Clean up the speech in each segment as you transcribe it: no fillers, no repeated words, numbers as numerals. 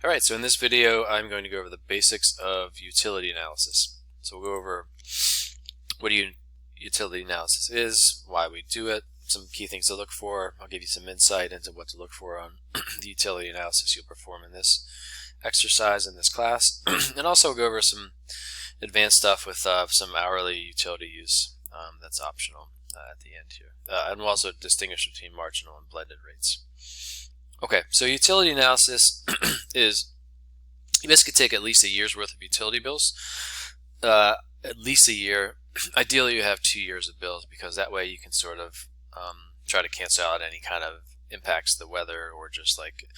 Alright, so in this video I'm going to go over the basics of utility analysis. So we'll go over what utility analysis is, why we do it, some key things to look for. I'll give you some insight into what to look for on the utility analysis you'll perform in this exercise in this class, and also go over some advanced stuff with some hourly utility use that's optional at the end here. And we'll also distinguish between marginal and blended rates. Okay, so utility analysis is, you basically take at least a year's worth of utility bills, at least a year. Ideally you have 2 years of bills, because that way you can sort of try to cancel out any kind of impacts to the weather, or just like,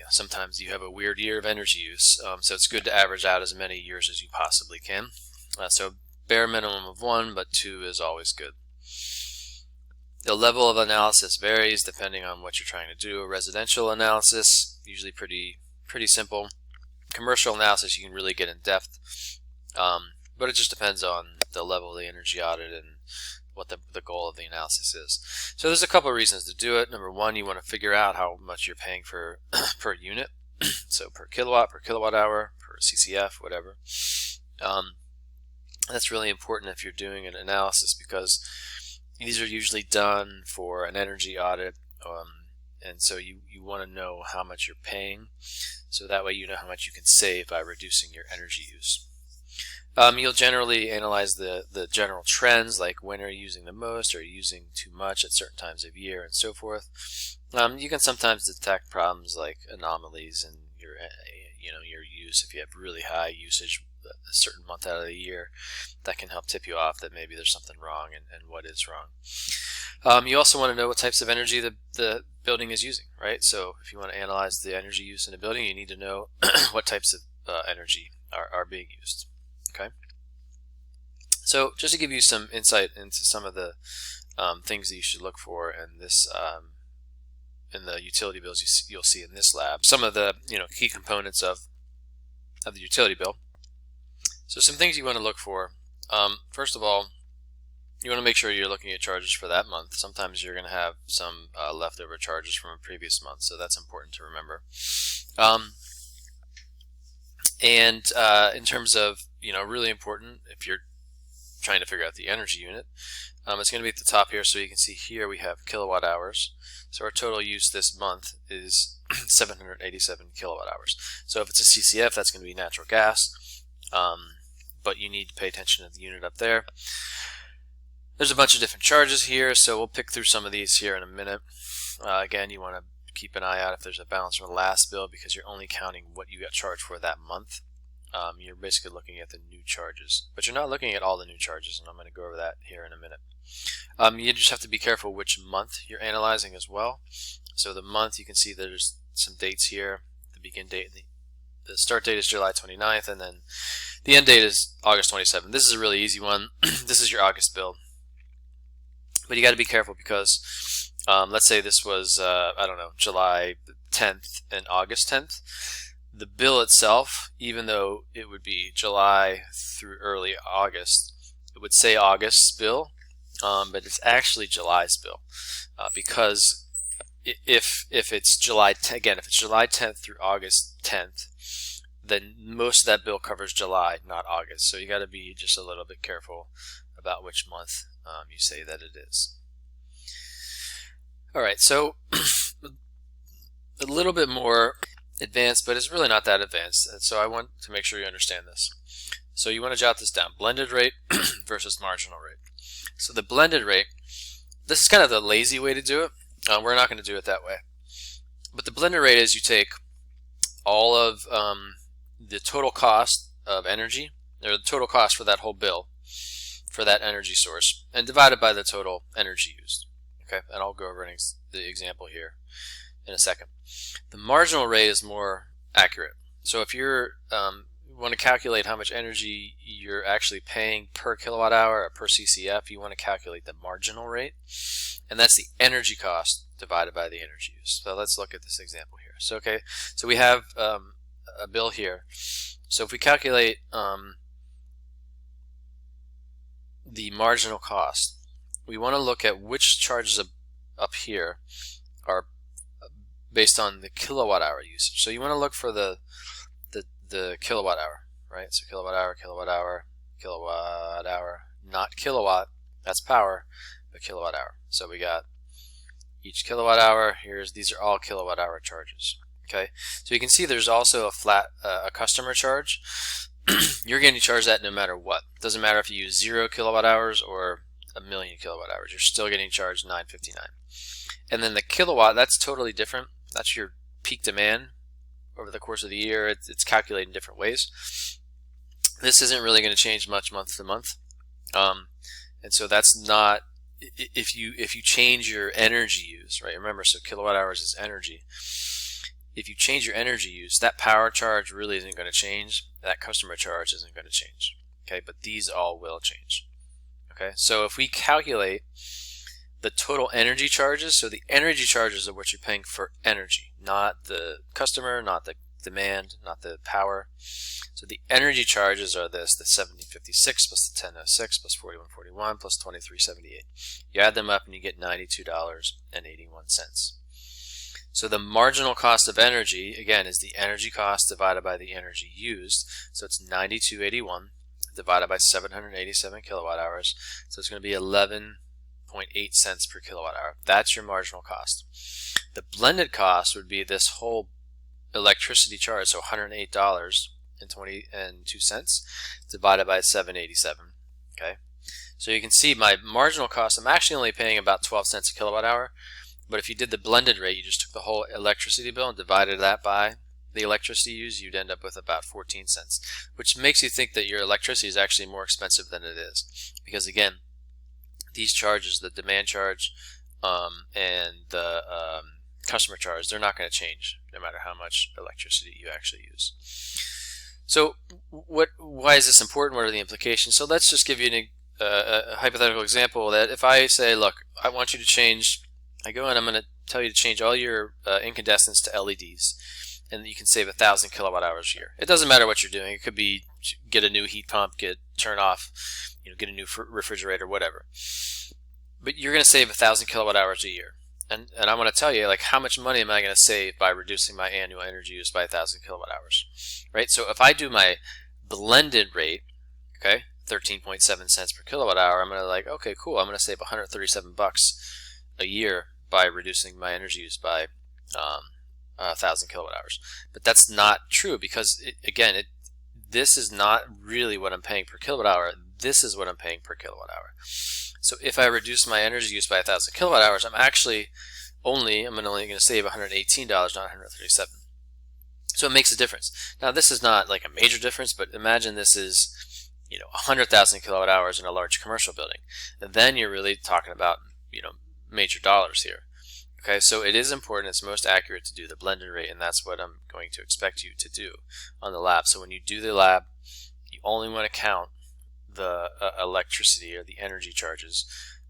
sometimes you have a weird year of energy use, so it's good to average out as many years as you possibly can. So bare minimum of 1, but 2 is always good. The level of analysis varies depending on what you're trying to do. A residential analysis, usually pretty simple. Commercial analysis, you can really get in depth, but it just depends on the level of the energy audit and what the goal of the analysis is. So there's a couple of reasons to do it. Number one, you want to figure out how much you're paying for per unit, so per kilowatt, per kilowatt hour, per CCF, whatever. That's really important if you're doing an analysis, because these are usually done for an energy audit, and so you want to know how much you're paying, so that way you know how much you can save by reducing your energy use. You'll generally analyze the general trends, like when are you using the most, are you using too much at certain times of year, and so forth. You can sometimes detect problems like anomalies in your use. If you have really high usage a certain month out of the year, that can help tip you off that maybe there's something wrong, and what is wrong. You also want to know what types of energy the building is using, right? So if you want to analyze the energy use in a building, you need to know what types of energy are being used. Okay. So just to give you some insight into some of the things that you should look for in this in the utility bills you'll see in this lab, some of the key components of the utility bill. So some things you want to look for. First of all, you want to make sure you're looking at charges for that month. Sometimes you're going to have some leftover charges from a previous month, so that's important to remember. And in terms of, really important, if you're trying to figure out the energy unit, it's going to be at the top here. So you can see here we have kilowatt hours. So our total use this month is 787 kilowatt hours. So if it's a CCF, that's going to be natural gas. But you need to pay attention to the unit up there. There's a bunch of different charges here, so we'll pick through some of these here in a minute. Again, you want to keep an eye out if there's a balance from the last bill, because you're only counting what you got charged for that month. You're basically looking at the new charges, but you're not looking at all the new charges, and I'm going to go over that here in a minute. You just have to be careful which month you're analyzing as well. So the month, you can see there's some dates here. The begin date, the start date is July 29th, and then the end date is August 27th. This is a really easy one. This is your August bill. But you got to be careful, because let's say this was, I don't know, July 10th and August 10th. The bill itself, even though it would be July through early August, it would say August's bill, but it's actually July's bill, because if it's July, again, if it's July 10th through August 10th, then most of that bill covers July, not August. So you got to be just a little bit careful about which month you say that it is. Alright, so a little bit more advanced, but it's really not that advanced, and so I want to make sure you understand this. So you want to jot this down: blended rate versus marginal rate. So the blended rate, this is kind of the lazy way to do it. We're not going to do it that way. But the blended rate is you take all of the total cost of energy, or the total cost for that whole bill, for that energy source, and divide it by the total energy used. Okay, and I'll go over the example here in a second. The marginal rate is more accurate. So if you're want to calculate how much energy you're actually paying per kilowatt hour or per CCF, you want to calculate the marginal rate, and that's the energy cost divided by the energy use. So let's look at this example here. So okay, so we have a bill here. So if we calculate the marginal cost, we want to look at which charges up here are based on the kilowatt hour usage. So you want to look for the kilowatt hour, right? So kilowatt hour, not kilowatt, that's power, but kilowatt hour. So we got each kilowatt hour. These are all kilowatt hour charges. Okay, so you can see there's also a flat a customer charge. You're getting charged that no matter what. Doesn't matter if you use 0 kilowatt hours or 1,000,000 kilowatt hours. You're still getting charged $9.59. And then the kilowatt, that's totally different. That's your peak demand over the course of the year. It's calculated in different ways. This isn't really going to change much month to month, and so that's not. If you change your energy use, right? Remember, so kilowatt hours is energy. If you change your energy use, that power charge really isn't going to change. That customer charge isn't going to change. Okay, but these all will change. Okay, so if we calculate the total energy charges, so the energy charges are what you're paying for energy, not the customer, not the demand, not the power. So the energy charges are this, the 1756 plus the 1006 plus 4141 plus 2378. You add them up and you get $92.81. So the marginal cost of energy, again, is the energy cost divided by the energy used. So it's 92.81 divided by 787 kilowatt hours. So it's going to be 11.8 cents per kilowatt hour. That's your marginal cost. The blended cost would be this whole electricity charge, so $108.22 divided by 787. Okay, so you can see my marginal cost, I'm actually only paying about 12 cents a kilowatt hour, but if you did the blended rate, you just took the whole electricity bill and divided that by the electricity used, you'd end up with about 14 cents, which makes you think that your electricity is actually more expensive than it is, because again, these charges, the demand charge and the customer charge, they're not going to change no matter how much electricity you actually use. So why is this important? What are the implications? So let's just give you a hypothetical example that if I say, look, I want you to change, I go and I'm going to tell you to change all your incandescents to LEDs, and you can save 1,000 kilowatt hours a year. It doesn't matter what you're doing. It could be get a new heat pump, turn off, get a new refrigerator, whatever. But you're going to save 1,000 kilowatt hours a year. And I want to tell you, like, how much money am I going to save by reducing my annual energy use by 1,000 kilowatt hours, right? So if I do my blended rate, okay, 13.7 cents per kilowatt hour, I'm going to okay, cool, I'm going to save 137 bucks a year by reducing my energy use by 1,000 kilowatt hours. But that's not true, because this is not really what I'm paying per kilowatt hour. This is what I'm paying per kilowatt hour. So if I reduce my energy use by 1,000 kilowatt hours, I'm only going to save $118, not $137. So it makes a difference. Now, this is not like a major difference, but imagine this is 100,000 kilowatt hours in a large commercial building. And then you're really talking about major dollars here. Okay, so it is important, it's most accurate to do the blended rate, and that's what I'm going to expect you to do on the lab. So when you do the lab, you only want to count the electricity or the energy charges,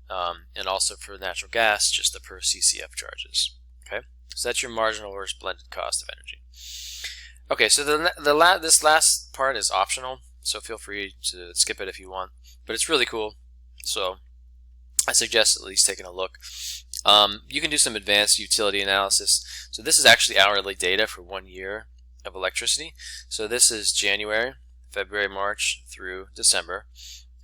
and also for natural gas, just the per CCF charges. Okay, so that's your marginal versus blended cost of energy. Okay, so this last part is optional, so feel free to skip it if you want, but it's really cool, so I suggest at least taking a look. You can do some advanced utility analysis. So this is actually hourly data for 1 year of electricity. So this is January, February, March through December,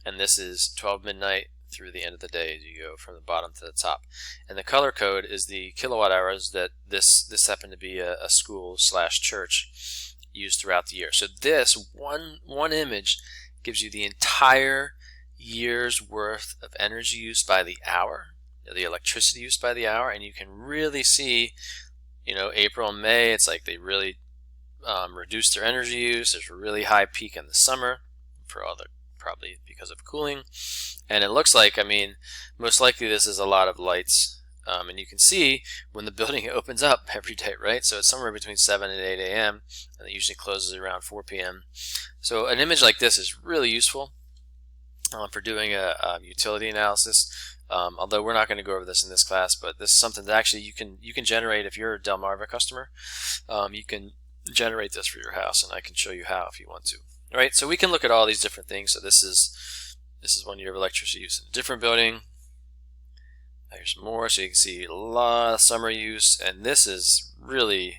and this is 12 midnight through the end of the day as you go from the bottom to the top. And the color code is the kilowatt hours that this happened to be a school/church used throughout the year. So this one image gives you the entire year's worth of energy used by the hour, the electricity used by the hour, and you can really see, April and May, it's like they really reduce their energy use. There's a really high peak in the summer probably because of cooling, and it looks like, most likely this is a lot of lights, and you can see when the building opens up every day, right? So it's somewhere between 7 and 8 a.m. and it usually closes around 4 p.m. So an image like this is really useful for doing a utility analysis. Although we're not going to go over this in this class, but this is something that actually you can generate if you're a Delmarva customer. You can generate this for your house, and I can show you how if you want to. All right, so we can look at all these different things. So this is 1 year of electricity use in a different building. Here's more, so you can see a lot of summer use, and this is really,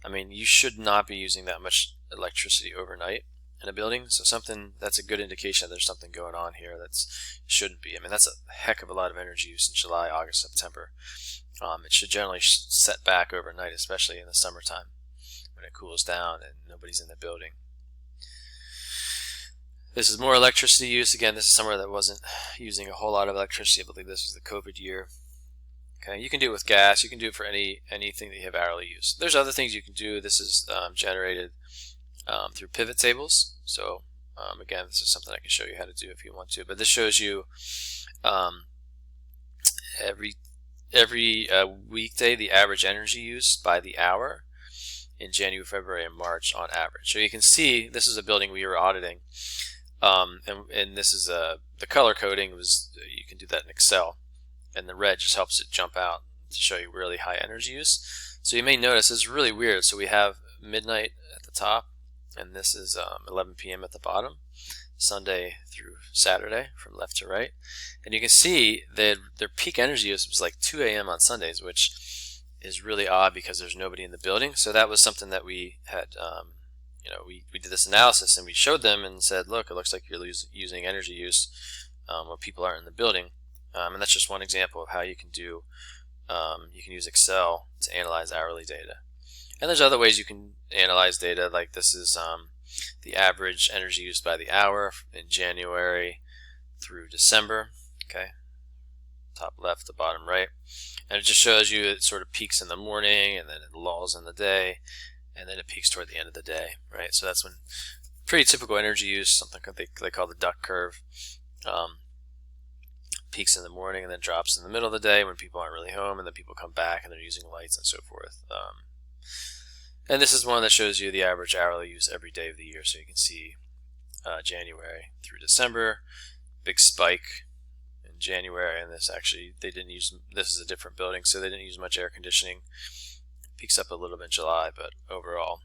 I mean, you should not be using that much electricity overnight in a building. So that's a good indication that there's something going on here that shouldn't be. I mean, that's a heck of a lot of energy use in July, August, September. It should generally set back overnight, especially in the summertime when it cools down and nobody's in the building. This is more electricity use. Again, this is somewhere that wasn't using a whole lot of electricity. I believe this was the COVID year. Okay, you can do it with gas. You can do it for anything that you have hourly use. There's other things you can do. This is generated through pivot tables. So again, this is something I can show you how to do if you want to. But this shows you every weekday the average energy use by the hour in January, February, and March on average. So you can see this is a building we were auditing. And this is the color coding was, you can do that in Excel, and the red just helps it jump out to show you really high energy use. So you may notice this is really weird. So we have midnight at the top, and this is 11 p.m. at the bottom, Sunday through Saturday from left to right. And you can see that their peak energy use was like 2 a.m. on Sundays, which is really odd because there's nobody in the building. So that was something that we had we did this analysis and we showed them and said, look, it looks like you're using energy use when people aren't in the building. And that's just one example of how you can do, you can use Excel to analyze hourly data. And there's other ways you can analyze data, like this is the average energy used by the hour in January through December, okay, top left to bottom right. And it just shows you it sort of peaks in the morning and then it lulls in the day, and then it peaks toward the end of the day, right? So that's when pretty typical energy use, something they call the duck curve, peaks in the morning and then drops in the middle of the day when people aren't really home, and then people come back and they're using lights and so forth. And this is one that shows you the average hourly use every day of the year. So you can see January through December, big spike in January, and this actually, they didn't use, this is a different building, so they didn't use much air conditioning. Peaks up a little bit in July, but overall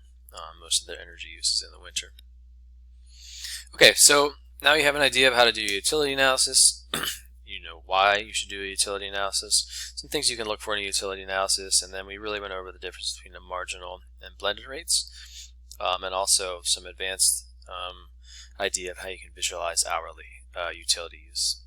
most of their energy use is in the winter. Okay, so now you have an idea of how to do utility analysis. You know why you should do a utility analysis, some things you can look for in a utility analysis, and then we really went over the difference between the marginal and blended rates, and also some advanced idea of how you can visualize hourly utility use.